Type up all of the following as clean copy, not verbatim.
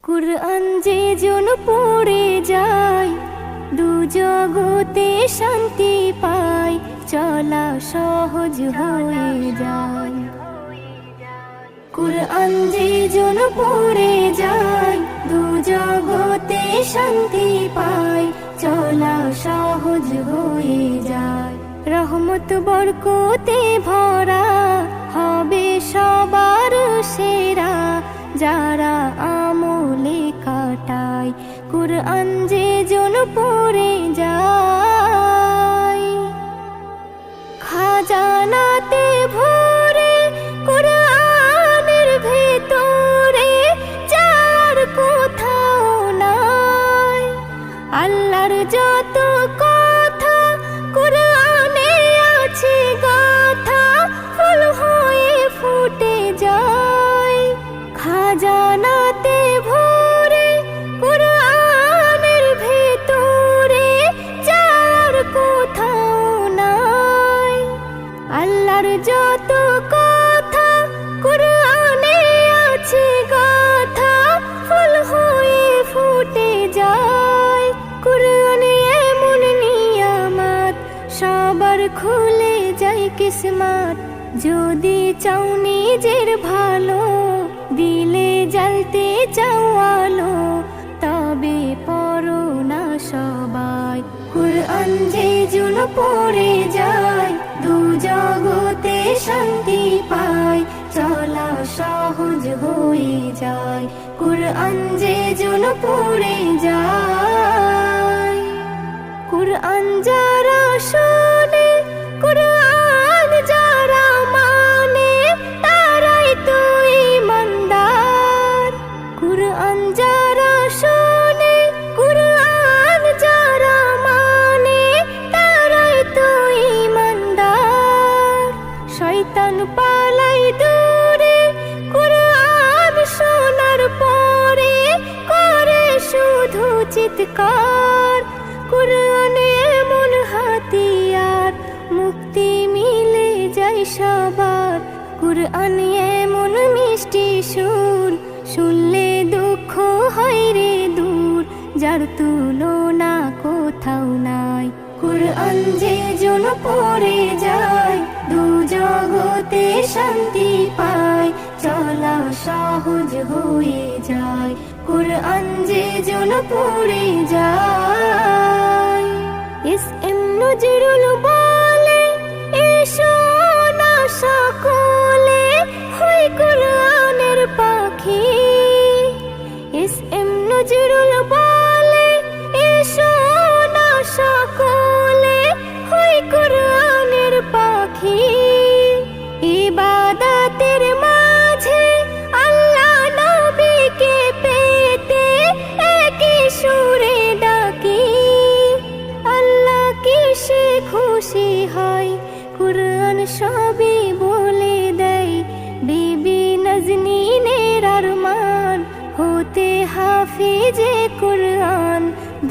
কুরআন যে জন পড়ে যায় দু জগতে শান্তি পায়, চলা সহজ হয়ে যায়। কুরআন যে জন পড়ে যায় দু জগতে শান্তি পায়, চলা সহজ হয়ে যায়। রহমত বরকতে ভরা হবে সবার সেরা, যারা আমলে কাটায় কুরআন যে জন পড়ে যায়। খাজানাতে ভরে কুরআনের ভেতরে যার কোথাও নাই, আল্লাহর যত কথা কুরআনে আছে গাথা, ফুল হয়ে ফুটে যায়। খাজানাতে ভরে কুরআনের ভেতরে যার কোথাও নাই, আল্লাহর যত কথা কুরআনে আছে গাথা, ফুল হয়ে ফুটে যায়। কুরআনে এমন নিয়ামত সবার খুলে যায় কিসমত, যদি চাও নিজের ভালো দিলে জ্বালতে চাও আলো, তবে পড়ো না সবাই কুরআন যে জন পড়ে যায় দু জগতে শান্তি পায়, চলা সহজ হয়ে যায়। কুরআন যে জন পড়ে যায়। কুরআন যারা শোনে কুরআন যারা মানে, তারাই তো ঈমানদার। কুরআন যারা শোনে কুরআন যারা মানে, তারাই তো ঈমানদার। শয়তান পালাই দূরে কুরআন শোনার পরে, করে শুধু চিৎকার। কুরআনে এমন হাতিয়ার মুক্তি মিলে যায় সবার, কুরআন এমন মিষ্টি সুর শুনলে দুঃখ হয় রে দূর, যার তুলনা কোথাও নাই। কুরআন যে জন পড়ে যায় দু জগতে শান্তি পায়, চলা সহজ হয়ে যায়। কুরআন যে জন পড়ে যায়। এস এম নজরুল বলে এসো না সকলে হই কুরআনের পাখি। এস এম নজরুল বলে এসো না সকলে হই কুরআনের পাখি। ইবাদতের মাঝে আল্লাহ নবীকে পেতে একই সুরে ডাকি, আল্লাহ কিসে খুশি হয় কুরআন সবই বলে দেয়। বিবি নাজনীনের আরমান হতে হাফিজে কুরআন,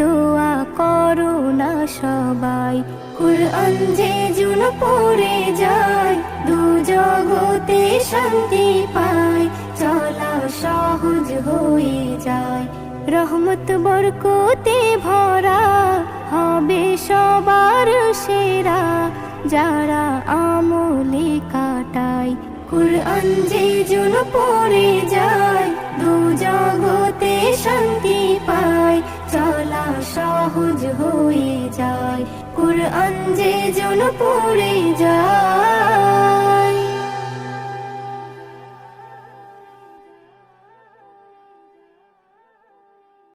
দোয়া করো না সবাই কুরআন যে জন পড়ে যায় দু জগতে শান্তি পায়, চলা সহজ হয়ে যায়। রহমত বরকতে ভরা হবে সবার সেরা, যারা আমলে কাটায় কুরআন যে জন পড়ে যায় দু জগতে শান্তি পায়, চলা সহজ হয়ে যায়। কুরআন যে জন পড়ে যায়।